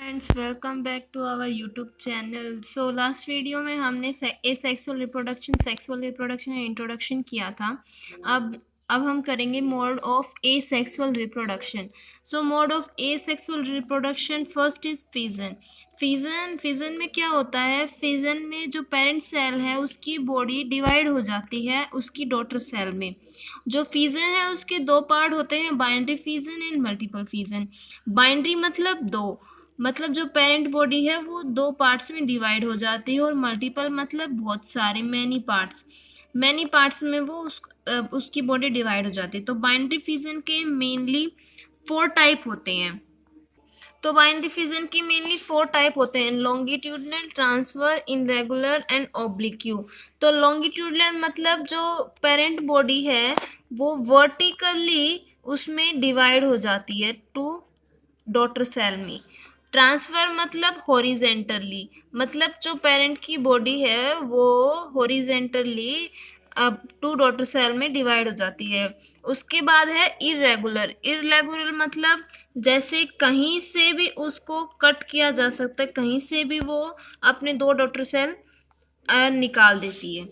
Friends, welcome back to our YouTube channel. So last video में हमने sexual reproduction introduction किया था। अब हम करेंगे mode of A sexual reproduction. So mode of A sexual reproduction, first is fission. Fission में क्या होता है? फिजन में जो पेरेंट सेल है उसकी बॉडी डिवाइड हो जाती है उसकी डॉटर सेल में। जो फिजन है उसके दो पार्ट होते हैं, binary fission and multiple fission. Binary मतलब दो, मतलब जो पेरेंट बॉडी है वो दो पार्ट्स में डिवाइड हो जाती है, और मल्टीपल मतलब बहुत सारे, मैनी पार्ट्स में वो उसकी बॉडी डिवाइड हो जाती है। तो बाइनरी फिजन के मेनली 4 टाइप होते हैं। तो बाइनरी फिजन की मेनली 4 टाइप होते हैं: लॉन्गिट्यूडनल, ट्रांसफर, इनरेगुलर एंड ऑब्लिक्यू। तो लॉन्गिट्यूडनल मतलब जो पेरेंट बॉडी है वो वर्टिकली उसमें डिवाइड हो जाती है टू डॉटर सेल में। ट्रांसफर मतलब हॉरिजेंटली, मतलब जो पेरेंट की बॉडी है वो हॉरिजेंटली अब टू डॉटर सेल में डिवाइड हो जाती है। उसके बाद है इरेगुलर। इरेगुलर मतलब जैसे कहीं से भी उसको कट किया जा सकता है, कहीं से भी वो अपने दो डॉटर सेल निकाल देती है।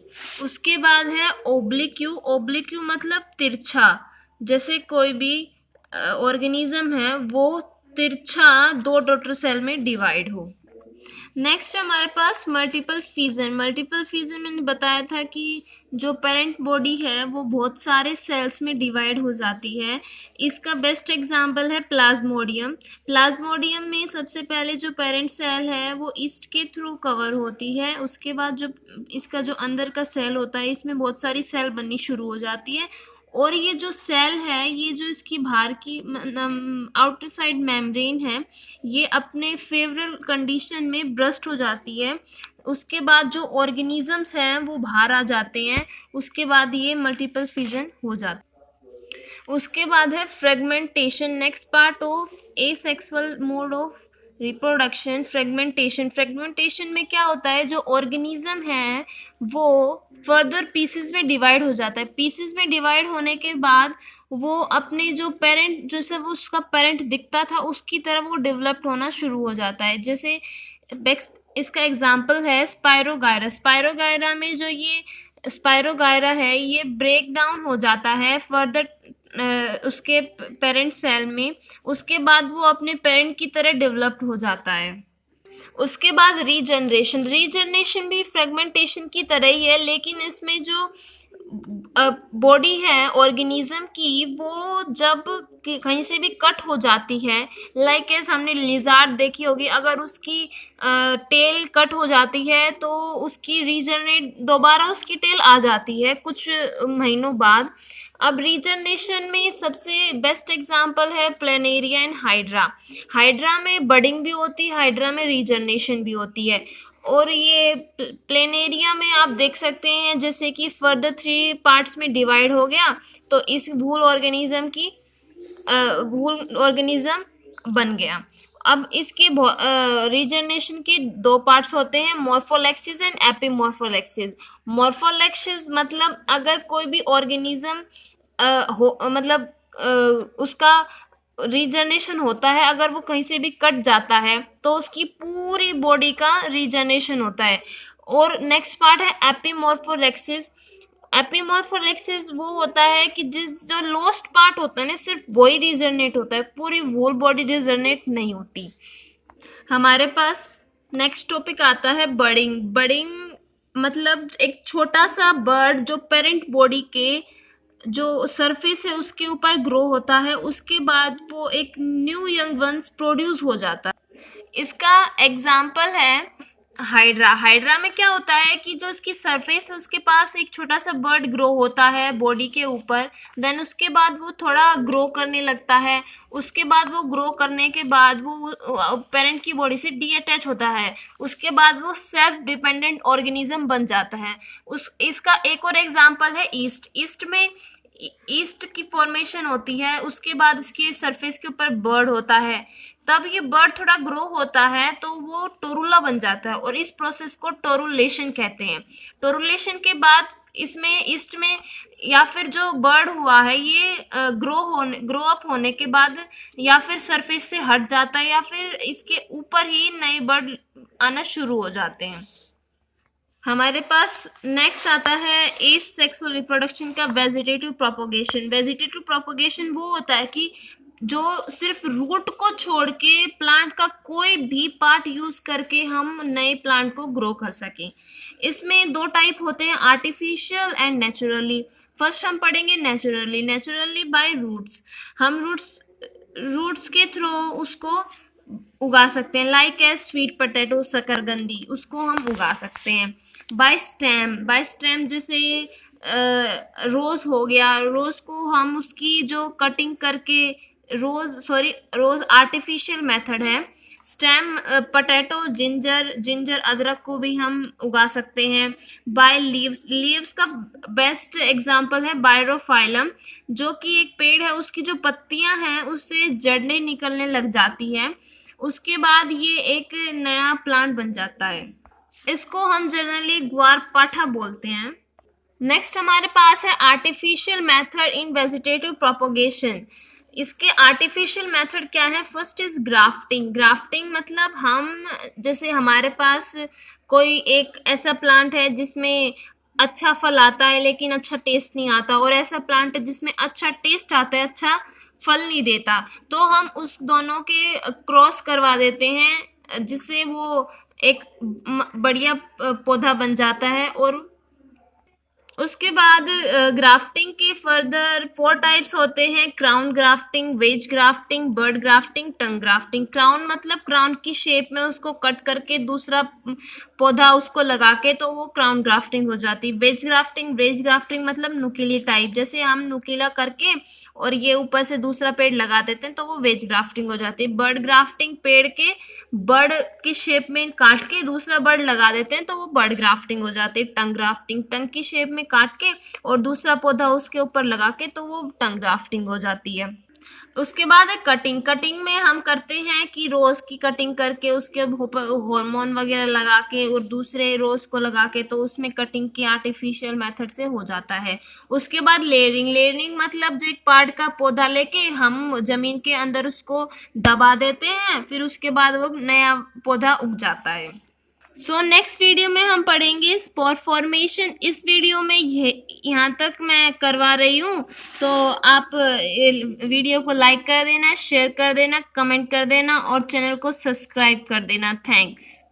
उसके बाद है ओब्लिक्यू। ओब्लिक्यू मतलब तिरछा, जैसे कोई भी ऑर्गेनिज्म है वो तिरछा दो डॉटर सेल में डिवाइड हो। नेक्स्ट हमारे पास मल्टीपल फिजन। मल्टीपल फिजन मैंने बताया था कि जो पेरेंट बॉडी है वो बहुत सारे सेल्स में डिवाइड हो जाती है। इसका बेस्ट एग्जांपल है प्लाज्मोडियम। प्लाज्मोडियम में सबसे पहले जो पेरेंट सेल है वो ईस्ट के थ्रू कवर होती है। उसके बाद जो इसका जो अंदर का सेल होता है इसमें बहुत सारी सेल बननी शुरू हो जाती है, और ये जो सेल है, ये जो इसकी बाहर की आउटर साइड मेम्ब्रेन है, ये अपने फेवरल कंडीशन में ब्रस्ट हो जाती है। उसके बाद जो ऑर्गेनिजम्स हैं वो बाहर आ जाते हैं। उसके बाद ये मल्टीपल फिजन हो जाता है। उसके बाद है fragmentation. Next part of asexual mode of reproduction, fragmentation. Fragmentation में क्या होता है? जो ऑर्गेनिज्म है वो फर्दर पीसेस में डिवाइड हो जाता है। पीसेस में डिवाइड होने के बाद वो अपने जो पेरेंट, जैसे वो उसका पेरेंट दिखता था उसकी तरह वो डेवलप होना शुरू हो जाता है। जैसे इसका एग्जाम्पल है स्पायरोगायरा। स्पायरोगायरा में जो ये स्पायरोगायरा है ये ब्रेक डाउन हो जाता है फर्दर उसके पेरेंट सेल में। उसके बाद वो अपने पेरेंट की तरह डेवलप्ड हो जाता है। उसके बाद रीजनरेशन। रीजनरेशन भी फ्रेगमेंटेशन की तरह ही है, लेकिन इसमें जो बॉडी है ऑर्गेनिज्म की वो जब कहीं से भी कट हो जाती है, लाइक एस हमने लिजार्ड देखी होगी, अगर उसकी टेल कट हो जाती है तो उसकी रीजनरेट दोबारा उसकी टेल आ जाती है कुछ महीनों बाद। अब रीजनरेशन में सबसे बेस्ट एग्जांपल है प्लेनेरिया एंड हाइड्रा। हाइड्रा में बडिंग भी होती है, हाइड्रा में रीजनरेशन भी होती है। और ये प्लेनेरिया में आप देख सकते हैं जैसे कि फर्दर 3 पार्ट्स में डिवाइड हो गया, तो इस भूल ऑर्गेनिज्म बन गया। अब इसके रीजनरेशन के 2 पार्ट्स होते हैं, मॉर्फोलेक्सिस एंड एपिमॉर्फोलेक्सिस। मॉर्फोलेक्सिस मतलब अगर कोई भी ऑर्गेनिज्म मतलब उसका रीजनरेशन होता है, अगर वो कहीं से भी कट जाता है तो उसकी पूरी बॉडी का रीजनरेशन होता है। और नेक्स्ट पार्ट है एपिमॉर्फोलेक्सिस। एपिमॉर्फोलेक्सिस वो होता है कि जो लोस्ट पार्ट होता है ना सिर्फ वही रीजनरेट होता है, पूरी होल बॉडी रीजनरेट नहीं होती। हमारे पास नेक्स्ट टॉपिक आता है बर्डिंग। बर्डिंग मतलब एक छोटा सा बर्ड जो पेरेंट बॉडी के जो सरफेस है उसके ऊपर ग्रो होता है, उसके बाद वो एक न्यू यंग वंस प्रोड्यूस हो जाता है। इसका एग्जाम्पल है हाइड्रा। हाइड्रा में क्या होता है कि जो उसकी सरफेस है उसके पास एक छोटा सा बर्ड ग्रो होता है बॉडी के ऊपर, देन उसके बाद वो थोड़ा ग्रो करने लगता है। उसके बाद वो ग्रो करने के बाद वो पेरेंट की बॉडी से डीअटैच होता है। उसके बाद वो सेल्फ डिपेंडेंट ऑर्गेनिज्म बन जाता है। इसका एक और एग्जाम्पल है ईस्ट। ईस्ट की फॉर्मेशन होती है, उसके बाद इसके सरफेस के ऊपर बर्ड होता है। तब ये बर्ड थोड़ा ग्रो होता है तो वो टोरुला बन जाता है, और इस प्रोसेस को टोरुलेशन कहते हैं। टोरुलेशन के बाद इसमें ईस्ट में या फिर जो बर्ड हुआ है ये ग्रो अप होने के बाद या फिर सरफेस से हट जाता है या फिर इसके ऊपर ही नए बर्ड आना शुरू हो जाते हैं। हमारे पास नेक्स्ट आता है एस सेक्सुअल रिप्रोडक्शन का वेजिटेटिव प्रोपोगेशन। वेजिटेटिव प्रोपोगेशन वो होता है कि जो सिर्फ रूट को छोड़ के प्लांट का कोई भी पार्ट यूज करके हम नए प्लांट को ग्रो कर सकें। इसमें दो टाइप होते हैं, आर्टिफिशियल एंड नेचुरली। फर्स्ट हम पढ़ेंगे नेचुरली। नेचुरली बाय रूट्स, हम रूट्स के थ्रू उसको उगा सकते हैं, लाइक ए स्वीट पोटैटो, शकरकंदी, उसको हम उगा सकते हैं। बाय स्टेम जैसे रोज हो गया, रोज को हम उसकी जो कटिंग करके रोज आर्टिफिशियल मेथड है। स्टेम पोटैटो, जिंजर अदरक को भी हम उगा सकते हैं। बाय लीव्स का बेस्ट एग्जांपल है बायरोफाइलम, जो कि एक पेड़ है, उसकी जो पत्तियां हैं उससे जड़ें निकलने लग जाती है, उसके बाद ये एक नया प्लांट बन जाता है। इसको हम जनरली ग्वारपाठा बोलते हैं। नेक्स्ट हमारे पास है artificial method in vegetative propagation. इसके आर्टिफिशियल मेथड क्या है? First is grafting. ग्राफ्टिंग मतलब हम जैसे हमारे पास कोई एक ऐसा प्लांट है जिसमें अच्छा फल आता है लेकिन अच्छा टेस्ट नहीं आता, और ऐसा प्लांट है जिसमें अच्छा टेस्ट आता है, अच्छा फल नहीं देता, तो हम उस दोनों के क्रॉस करवा देते हैं, जिससे वो एक बढ़िया पौधा बन जाता है। और उसके बाद ग्राफ्टिंग के फर्दर 4 टाइप्स होते हैं, crown grafting, wedge grafting, bird grafting, tongue grafting. Crown मतलब क्राउन की शेप में उसको कट करके दूसरा पौधा उसको लगा के, तो वो क्राउन ग्राफ्टिंग हो जाती है। वेज ग्राफ्टिंग मतलब नुकीली टाइप, जैसे हम नुकीला करके और ये ऊपर से दूसरा पेड़ लगा देते हैं तो वो वेज ग्राफ्टिंग हो जाती है। बर्ड ग्राफ्टिंग, पेड़ के बर्ड की शेप में काट के दूसरा बर्ड लगा देते हैं तो वो बर्ड ग्राफ्टिंग हो जाती है। टंग ग्राफ्टिंग, टंग की शेप में काट के और दूसरा पौधा उसके ऊपर लगा के, तो वो टंग ग्राफ्टिंग हो जाती है। उसके बाद है कटिंग। कटिंग में हम करते हैं कि रोज की कटिंग करके उसके ऊपर हार्मोन वगैरह लगा के और दूसरे रोज को लगा के, तो उसमें कटिंग की आर्टिफिशियल मेथड से हो जाता है। उसके बाद लेयरिंग। लेयरिंग मतलब जो एक पार्ट का पौधा लेके हम जमीन के अंदर उसको दबा देते हैं, फिर उसके बाद वो नया पौधा उग जाता है। सो नेक्स्ट वीडियो में हम पढ़ेंगे स्पोर फॉर्मेशन। इस वीडियो में यहाँ तक मैं करवा रही हूँ, तो आप वीडियो को लाइक कर देना, शेयर कर देना, कमेंट कर देना और चैनल को सब्सक्राइब कर देना। थैंक्स।